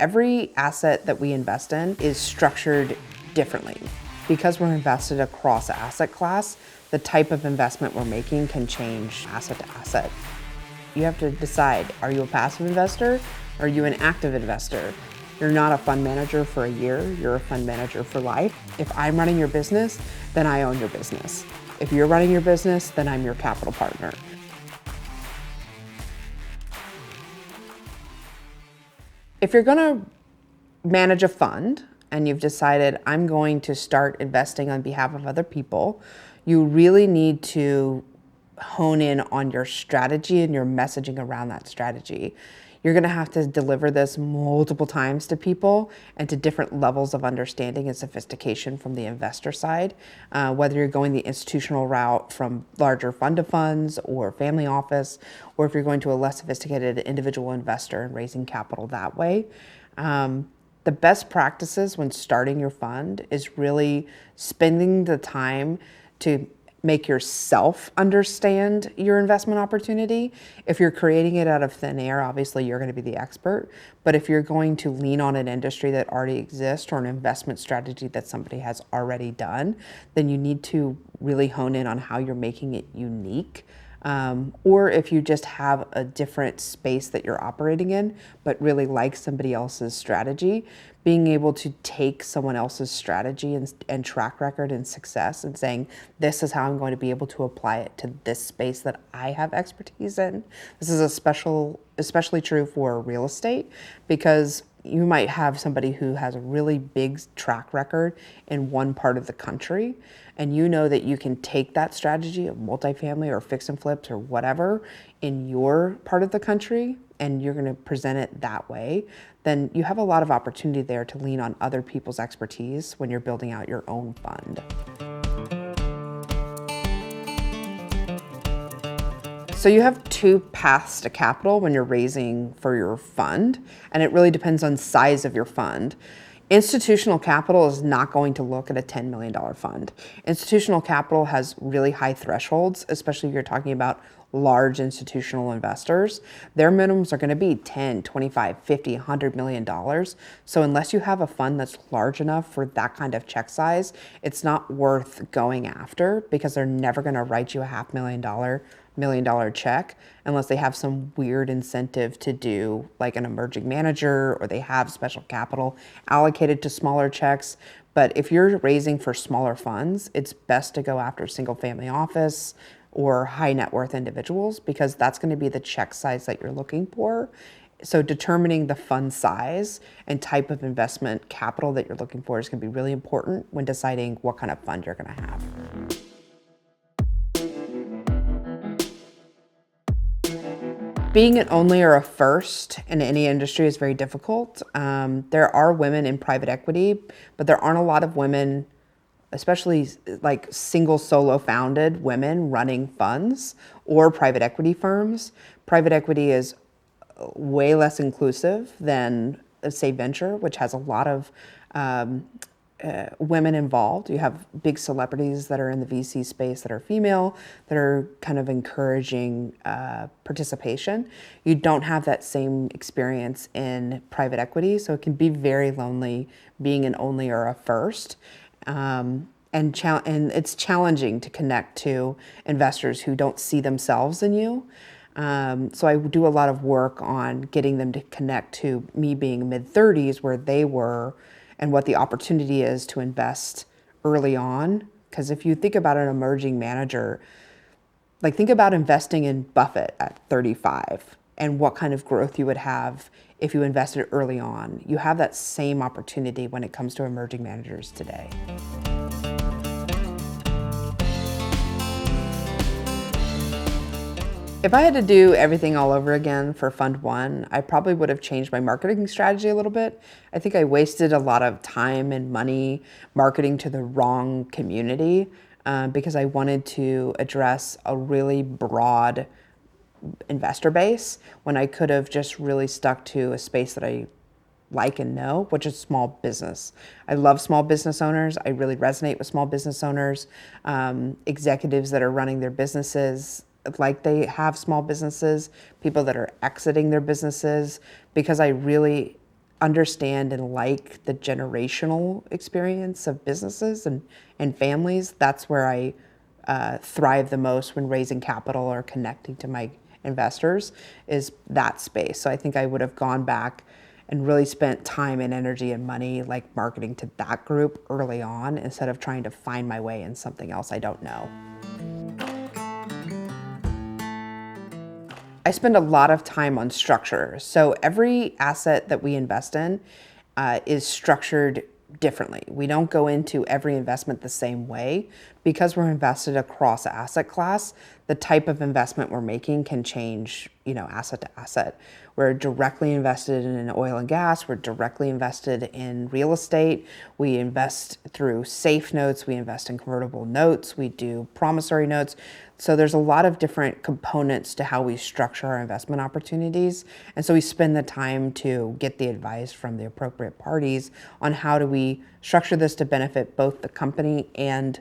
Every asset that we invest in is structured differently. Because we're invested across asset class, the type of investment we're making can change asset to asset. You have to decide, are you a passive investor or are you an active investor? You're not a fund manager for a year, you're a fund manager for life. If I'm running your business, then I own your business. If you're running your business, then I'm your capital partner. If you're gonna manage a fund and you've decided I'm going to start investing on behalf of other people, you really need to hone in on your strategy and your messaging around that strategy. You're gonna have to deliver this multiple times to people and to different levels of understanding and sophistication from the investor side, whether you're going the institutional route from larger fund of funds or family office, or if you're going to a less sophisticated individual investor and raising capital that way. The best practices when starting your fund is really spending the time to make yourself understand your investment opportunity. If you're creating it out of thin air, obviously you're going to be the expert. But if you're going to lean on an industry that already exists or an investment strategy that somebody has already done, then you need to really hone in on how you're making it unique. Or if you just have a different space that you're operating in, but really like somebody else's strategy, being able to take someone else's strategy and track record and success and saying, this is how I'm going to be able to apply it to this space that I have expertise in. This is especially true for real estate, because you might have somebody who has a really big track record in one part of the country, and you know that you can take that strategy of multifamily or fix and flips or whatever in your part of the country, and you're going to present it that way, then you have a lot of opportunity there to lean on other people's expertise when you're building out your own fund. So you have two paths to capital when you're raising for your fund, and it really depends on size of your fund. Institutional capital is not going to look at a $10 million fund. Institutional capital has really high thresholds, especially if you're talking about large institutional investors. Their minimums are going to be 10, 25, 50, $100 million. So unless you have a fund that's large enough for that kind of check size, it's not worth going after, because they're never going to write you a $500,000 $1 million check unless they have some weird incentive to do like an emerging manager, or they have special capital allocated to smaller checks. But if you're raising for smaller funds, it's best to go after single family office or high net worth individuals, because that's going to be the check size that you're looking for. So determining the fund size and type of investment capital that you're looking for is going to be really important when deciding what kind of fund you're going to have. Being an only or a first in any industry is very difficult. There are women in private equity, but there aren't a lot of women, especially like single solo founded women running funds or private equity firms. Private equity is way less inclusive than, say, venture, which has a lot of women involved. You have big celebrities that are in the VC space that are female, that are kind of encouraging participation. You don't have that same experience in private equity, so it can be very lonely being an only or a first. And it's challenging to connect to investors who don't see themselves in you. So I do a lot of work on getting them to connect to me being mid-30s where they were, and what the opportunity is to invest early on. Because if you think about an emerging manager, like think about investing in Buffett at 35 and what kind of growth you would have if you invested early on. You have that same opportunity when it comes to emerging managers today. If I had to do everything all over again for Fund 1, I probably would have changed my marketing strategy a little bit. I think I wasted a lot of time and money marketing to the wrong community because I wanted to address a really broad investor base when I could have just really stuck to a space that I like and know, which is small business. I love small business owners. I really resonate with small business owners, executives that are running their businesses like they have small businesses, people that are exiting their businesses, because I really understand and like the generational experience of businesses and families. That's where I thrive the most when raising capital or connecting to my investors, is that space. So I think I would have gone back and really spent time and energy and money like marketing to that group early on, instead of trying to find my way in something else I don't know. I spend a lot of time on structure. So every asset that we invest in is structured differently. We don't go into every investment the same way. Because we're invested across asset class, the type of investment we're making can change, asset to asset. We're directly invested in oil and gas. We're directly invested in real estate. We invest through safe notes. We invest in convertible notes. We do promissory notes. So there's a lot of different components to how we structure our investment opportunities. And so we spend the time to get the advice from the appropriate parties on how do we structure this to benefit both the company and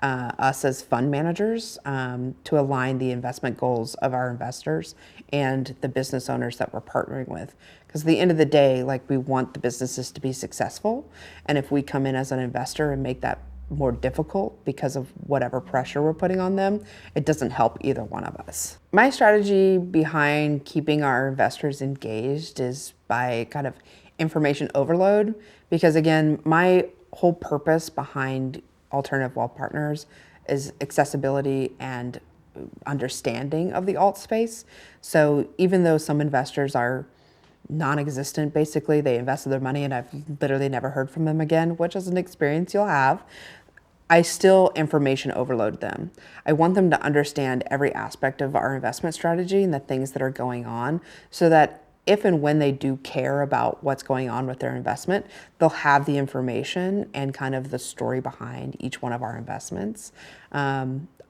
us as fund managers, to align the investment goals of our investors and the business owners that we're partnering with. Because at the end of the day, like, we want the businesses to be successful. And if we come in as an investor and make that more difficult because of whatever pressure we're putting on them, it doesn't help either one of us. My strategy behind keeping our investors engaged is by kind of information overload. Because again, my whole purpose behind Alternative Wealth Partners is accessibility and understanding of the alt space. So even though some investors are non-existent, basically, they invested their money and I've literally never heard from them again, which is an experience you'll have, I still information overload them. I want them to understand every aspect of our investment strategy and the things that are going on, so that if and when they do care about what's going on with their investment, they'll have the information and kind of the story behind each one of our investments.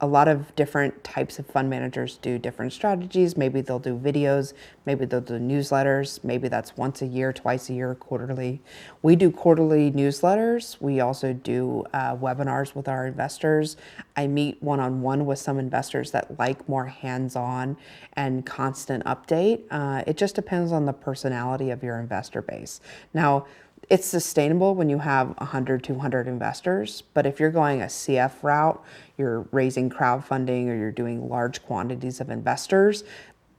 A lot of different types of fund managers do different strategies. Maybe they'll do videos, maybe they'll do newsletters, maybe that's once a year, twice a year, quarterly. We do quarterly newsletters. We also do webinars with our investors. I meet one-on-one with some investors that like more hands-on and constant update. It just depends on the personality of your investor base. Now, it's sustainable when you have 100, 200 investors, but if you're going a CF route, you're raising crowdfunding, or you're doing large quantities of investors,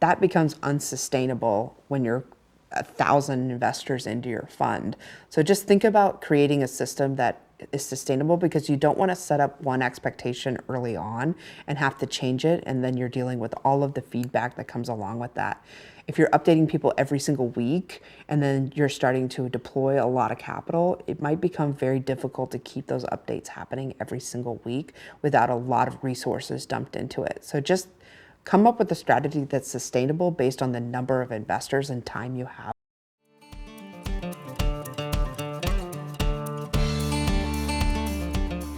that becomes unsustainable when you're 1,000 investors into your fund. So just think about creating a system that is sustainable, because you don't want to set up one expectation early on and have to change it, and then you're dealing with all of the feedback that comes along with that. If you're updating people every single week and then you're starting to deploy a lot of capital, it might become very difficult to keep those updates happening every single week without a lot of resources dumped into it. So just come up with a strategy that's sustainable based on the number of investors and time you have.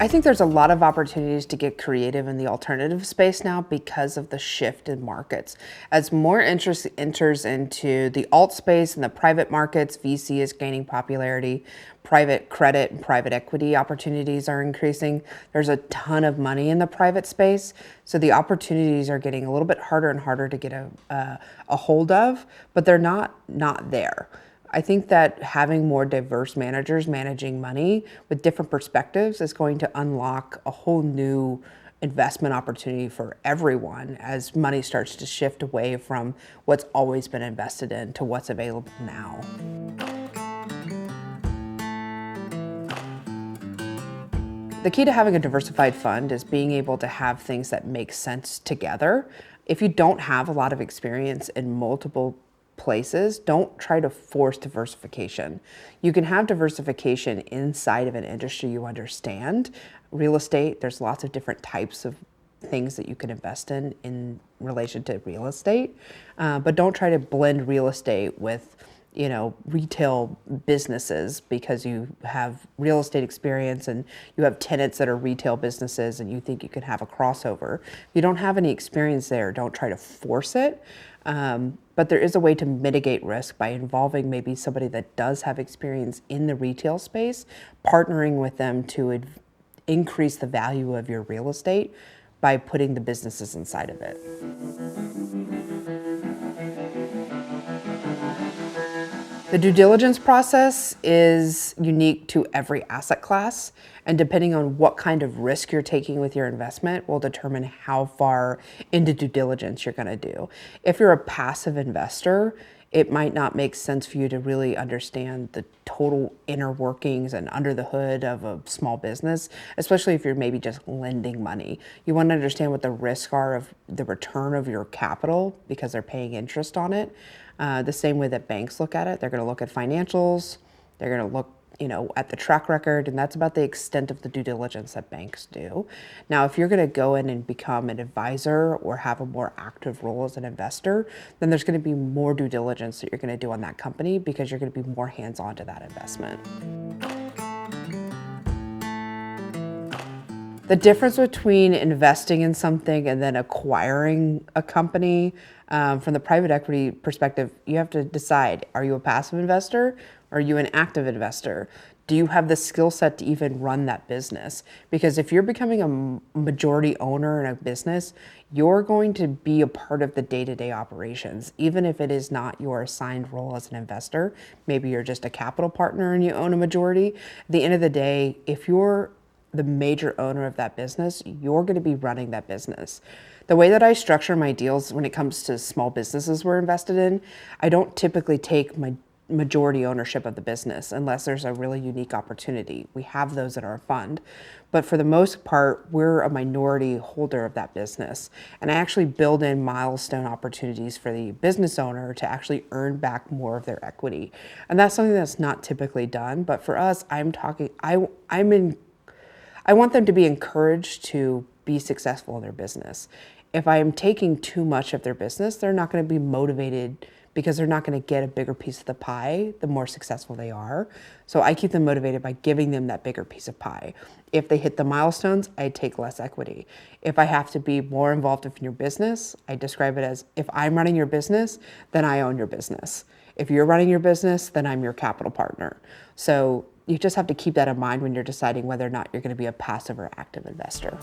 I think there's a lot of opportunities to get creative in the alternative space now because of the shift in markets. As more interest enters into the alt space and the private markets, VC is gaining popularity. Private credit and private equity opportunities are increasing. There's a ton of money in the private space, so the opportunities are getting a little bit harder and harder to get a hold of, but they're not there. I think that having more diverse managers managing money with different perspectives is going to unlock a whole new investment opportunity for everyone as money starts to shift away from what's always been invested in to what's available now. The key to having a diversified fund is being able to have things that make sense together. If you don't have a lot of experience in multiple places, don't try to force diversification. You can have diversification inside of an industry you understand. Real estate, there's lots of different types of things that you can invest in relation to real estate, but don't try to blend real estate with retail businesses because you have real estate experience and you have tenants that are retail businesses and you think you can have a crossover. If you don't have any experience there, don't try to force it. But there is a way to mitigate risk by involving maybe somebody that does have experience in the retail space, partnering with them to increase the value of your real estate by putting the businesses inside of it. The due diligence process is unique to every asset class, and depending on what kind of risk you're taking with your investment will determine how far into due diligence you're going to do. If you're a passive investor, it might not make sense for you to really understand the total inner workings and under the hood of a small business, especially if you're maybe just lending money. You want to understand what the risks are of the return of your capital because they're paying interest on it. The same way that banks look at it, they're going to look at financials, they're going to look at the track record, and that's about the extent of the due diligence that banks do. Now, if you're going to go in and become an advisor or have a more active role as an investor, then there's going to be more due diligence that you're going to do on that company because you're going to be more hands-on to that investment. The difference between investing in something and then acquiring a company, from the private equity perspective, you have to decide, are you a passive investor or are you an active investor? Do you have the skill set to even run that business? Because if you're becoming a majority owner in a business, you're going to be a part of the day-to-day operations, even if it is not your assigned role as an investor. Maybe you're just a capital partner and you own a majority. At the end of the day, if you're the major owner of that business, you're going to be running that business. The way that I structure my deals when it comes to small businesses we're invested in, I don't typically take my majority ownership of the business unless there's a really unique opportunity. We have those in our fund, but for the most part, we're a minority holder of that business. And I actually build in milestone opportunities for the business owner to actually earn back more of their equity. And that's something that's not typically done, but for us, I want them to be encouraged to be successful in their business. If I am taking too much of their business, they're not going to be motivated because they're not going to get a bigger piece of the pie the more successful they are. So I keep them motivated by giving them that bigger piece of pie. If they hit the milestones, I take less equity. If I have to be more involved in your business, I describe it as, if I'm running your business, then I own your business. If you're running your business, then I'm your capital partner. So you just have to keep that in mind when you're deciding whether or not you're going to be a passive or active investor.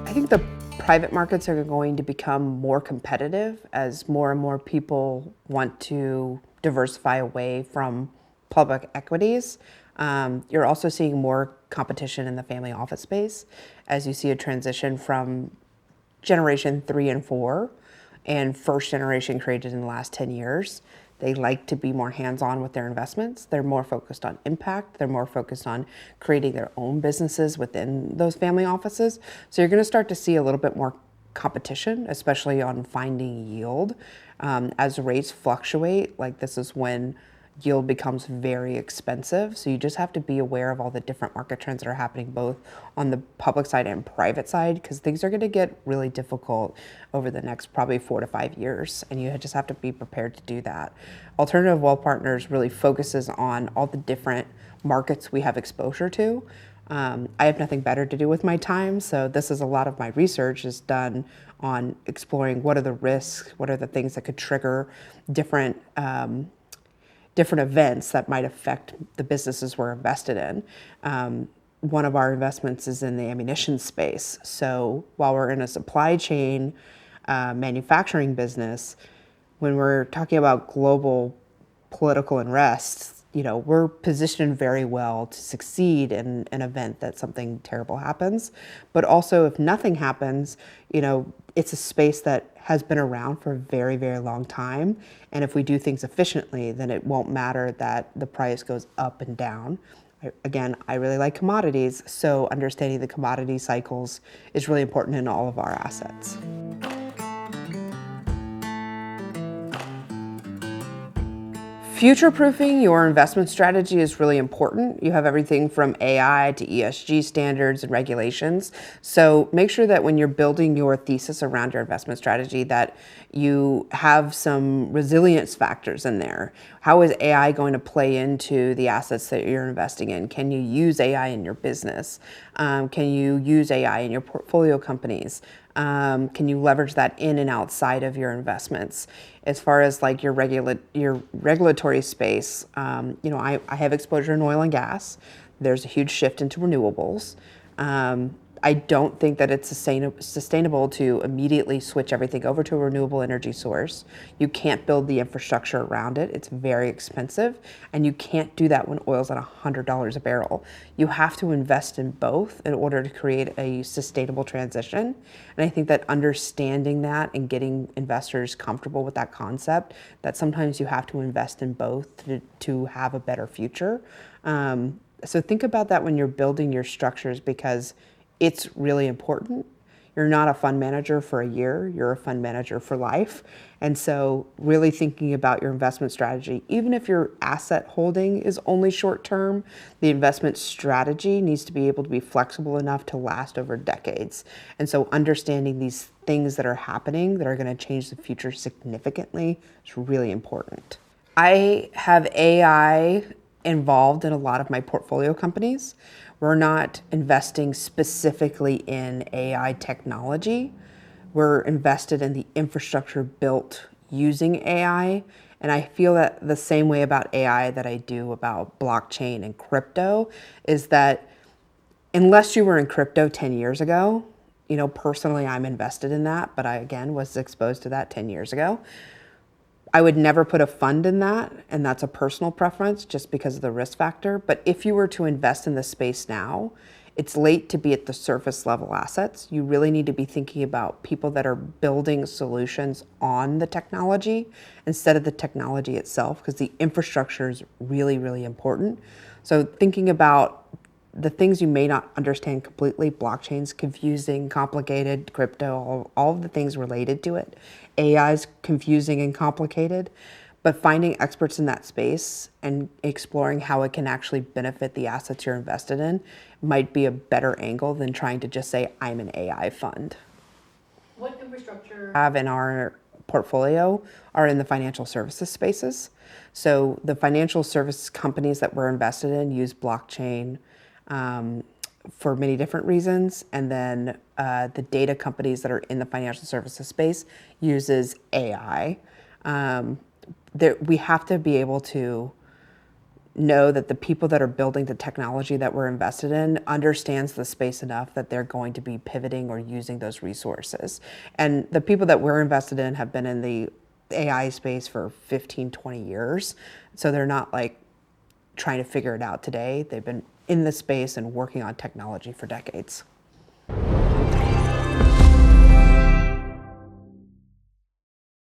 I think the private markets are going to become more competitive as more and more people want to diversify away from public equities. You're also seeing more competition in the family office space as you see a transition from generation 3 and 4 and first generation created in the last 10 years. They like to be more hands-on with their investments. They're more focused on impact. They're more focused on creating their own businesses within those family offices. So you're going to start to see a little bit more competition, especially on finding yield. As rates fluctuate, like this is when yield becomes very expensive. So you just have to be aware of all the different market trends that are happening both on the public side and private side, because things are going to get really difficult over the next probably 4 to 5 years. And you just have to be prepared to do that. Alternative Wealth Partners really focuses on all the different markets we have exposure to. I have nothing better to do with my time, so this is a lot of my research is done on exploring what are the risks, what are the things that could trigger different events that might affect the businesses we're invested in. One of our investments is in the ammunition space. So while we're in a supply chain manufacturing business, when we're talking about global political unrest, we're positioned very well to succeed in an event that something terrible happens. But also if nothing happens, it's a space that has been around for a very, very long time. And if we do things efficiently, then it won't matter that the price goes up and down. Again, I really like commodities, so understanding the commodity cycles is really important in all of our assets. Future-proofing your investment strategy is really important. You have everything from AI to ESG standards and regulations. So make sure that when you're building your thesis around your investment strategy that you have some resilience factors in there. How is AI going to play into the assets that you're investing in? Can you use AI in your business? Can you use AI in your portfolio companies? Can you leverage that in and outside of your investments? As far as like your regulatory space, I have exposure in oil and gas. There's a huge shift into renewables. I don't think that it's sustainable to immediately switch everything over to a renewable energy source. You can't build the infrastructure around it. It's very expensive. And you can't do that when oil's at $100 a barrel. You have to invest in both in order to create a sustainable transition. And I think that understanding that and getting investors comfortable with that concept, that sometimes you have to invest in both to have a better future. So think about that when you're building your structures, because it's really important. You're not a fund manager for a year, you're a fund manager for life. And so really thinking about your investment strategy, even if your asset holding is only short term, the investment strategy needs to be able to be flexible enough to last over decades. And so understanding these things that are happening that are going to change the future significantly is really important. I have AI involved in a lot of my portfolio companies. We're not investing specifically in AI technology. We're invested in the infrastructure built using AI. And I feel that the same way about AI that I do about blockchain and crypto is that unless you were in crypto 10 years ago, personally, I'm invested in that, but I, again, was exposed to that 10 years ago. I would never put a fund in that, and that's a personal preference just because of the risk factor. But if you were to invest in this space now, it's late to be at the surface level assets. You really need to be thinking about people that are building solutions on the technology instead of the technology itself, because the infrastructure is really, really important. So thinking about the things you may not understand completely, blockchain's confusing, complicated, crypto, all of the things related to it. AI is confusing and complicated, but finding experts in that space and exploring how it can actually benefit the assets you're invested in might be a better angle than trying to just say, I'm an AI fund. What infrastructure Have in our portfolio are in the financial services spaces. So the financial service companies that we're invested in use blockchain, for many different reasons, and then the data companies that are in the financial services space uses AI. We have to be able to know that the people that are building the technology that we're invested in understands the space enough that they're going to be pivoting or using those resources. And the people that we're invested in have been in the AI space for 15, 20 years. So they're not like trying to figure it out today. They've been in the space and working on technology for decades.